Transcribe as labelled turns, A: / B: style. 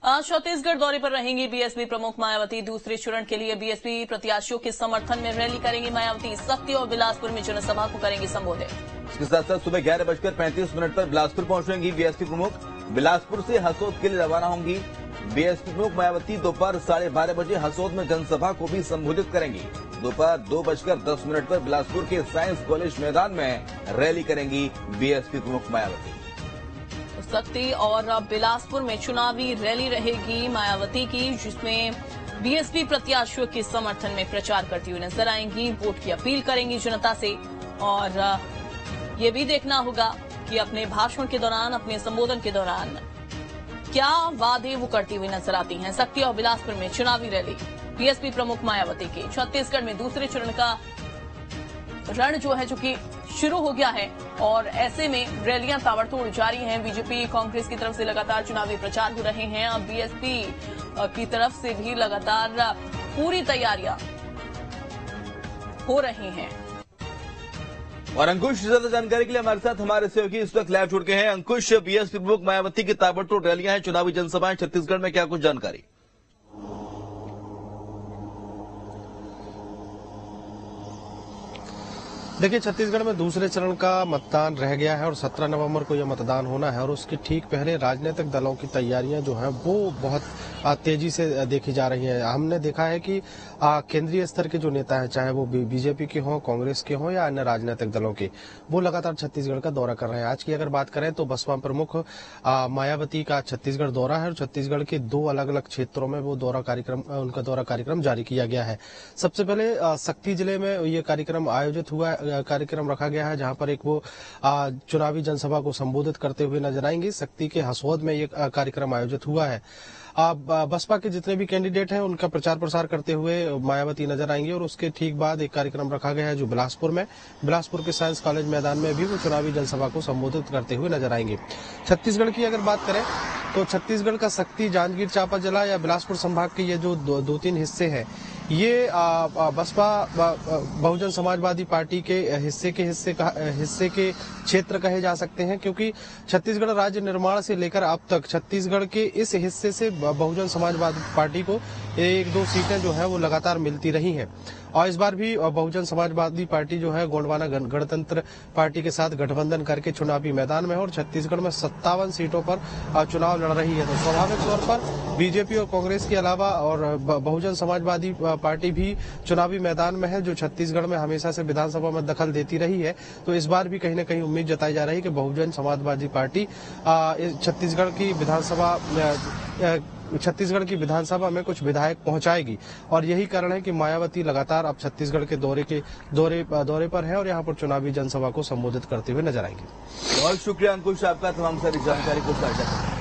A: आज छत्तीसगढ़ दौरे पर रहेंगी बीएसपी प्रमुख मायावती। दूसरे चरण के लिए बीएसपी प्रत्याशियों के समर्थन में रैली करेंगी मायावती। सक्ती और बिलासपुर में जनसभा को करेंगी संबोधित।
B: इसके साथ साथ सुबह 11:35 पर बिलासपुर पहुंचेंगी बीएसपी प्रमुख। बिलासपुर से हसोद के लिए रवाना होंगी बीएसपी प्रमुख मायावती। दोपहर 12:30 बजे हसोद में जनसभा को भी संबोधित करेंगी। दोपहर 2:10 पर बिलासपुर के साइंस कॉलेज मैदान में रैली करेंगी बीएसपी प्रमुख मायावती।
A: सक्ती और बिलासपुर में चुनावी रैली रहेगी मायावती की, जिसमें बीएसपी प्रत्याशियों के समर्थन में प्रचार करती हुई नजर आएंगी। वोट की अपील करेंगी जनता से और ये भी देखना होगा कि अपने भाषण के दौरान, अपने संबोधन के दौरान क्या वादे वो करती हुई नजर आती हैं। सक्ती और बिलासपुर में चुनावी रैली बीएसपी प्रमुख मायावती की। छत्तीसगढ़ में दूसरे चरण का रण जो है, जो कि शुरू हो गया है और ऐसे में रैलियां ताबड़तोड़ जारी हैं। बीजेपी कांग्रेस की तरफ से लगातार चुनावी प्रचार हो रहे हैं। अब बीएसपी की तरफ से भी लगातार पूरी तैयारियां हो रही हैं।
B: और अंकुश, ज्यादा जानकारी के लिए हमारे साथ हमारे सहयोगी इस वक्त लाइव जुड़ गए हैं। अंकुश, बीएसपी प्रमुख मायावती की ताबड़तोड़ रैलियां हैं, चुनावी जनसभाएं छत्तीसगढ़ में, क्या कुछ जानकारी?
C: देखिए, छत्तीसगढ़ में दूसरे चरण का मतदान रह गया है और 17 नवंबर को यह मतदान होना है और उसके ठीक पहले राजनीतिक दलों की तैयारियां जो हैं वो बहुत तेजी से देखी जा रही हैं। हमने देखा है कि केंद्रीय स्तर के जो नेता हैं, चाहे वो बीजेपी के हों, कांग्रेस के हों या अन्य राजनीतिक दलों के, वो लगातार छत्तीसगढ़ का दौरा कर रहे हैं। आज की अगर बात करें तो बसपा प्रमुख मायावती का छत्तीसगढ़ दौरा है और छत्तीसगढ़ के 2 अलग अलग क्षेत्रों में वो उनका दौरा कार्यक्रम जारी किया गया है। सबसे पहले सक्ती जिले में ये कार्यक्रम रखा गया है, जहां पर एक वो चुनावी जनसभा को संबोधित करते हुए नजर आएंगे। सक्ती के हसोद में ये कार्यक्रम आयोजित हुआ है। बसपा के जितने भी कैंडिडेट हैं उनका प्रचार प्रसार करते हुए मायावती नजर आएंगे और उसके ठीक बाद एक कार्यक्रम रखा गया है जो बिलासपुर के साइंस कॉलेज मैदान में भी वो चुनावी जनसभा को संबोधित करते हुए नजर आएंगे। छत्तीसगढ़ की अगर बात करें तो छत्तीसगढ़ का सक्ती, जांजगीर चांपा जिला या बिलासपुर संभाग के ये जो 2-3 हिस्से हैं, ये बसपा बहुजन समाजवादी पार्टी के हिस्से के क्षेत्र कहे जा सकते हैं, क्योंकि छत्तीसगढ़ राज्य निर्माण से लेकर अब तक छत्तीसगढ़ के इस हिस्से से बहुजन समाजवादी पार्टी को 1-2 सीटें जो है वो लगातार मिलती रही हैं। और इस बार भी बहुजन समाजवादी पार्टी जो है गोंडवाना गणतंत्र पार्टी के साथ गठबंधन करके चुनावी मैदान में है और छत्तीसगढ़ में 57 सीटों पर चुनाव लड़ रही है। तो स्वाभाविक तौर पर बीजेपी और कांग्रेस के अलावा और बहुजन समाजवादी पार्टी भी चुनावी मैदान में है, जो छत्तीसगढ़ में हमेशा से विधानसभा में दखल देती रही है। तो इस बार भी कहीं न कहीं उम्मीद जताई जा रही है कि बहुजन समाजवादी पार्टी छत्तीसगढ़ की विधानसभा में कुछ विधायक पहुंचाएगी और यही कारण है कि मायावती लगातार अब छत्तीसगढ़ के दौरे पर है और यहां पर चुनावी जनसभा को संबोधित करते हुए नजर आएंगे।
B: बहुत शुक्रिया अंकुश, आपका तमाम सारी जानकारी को साझा करने के लिए।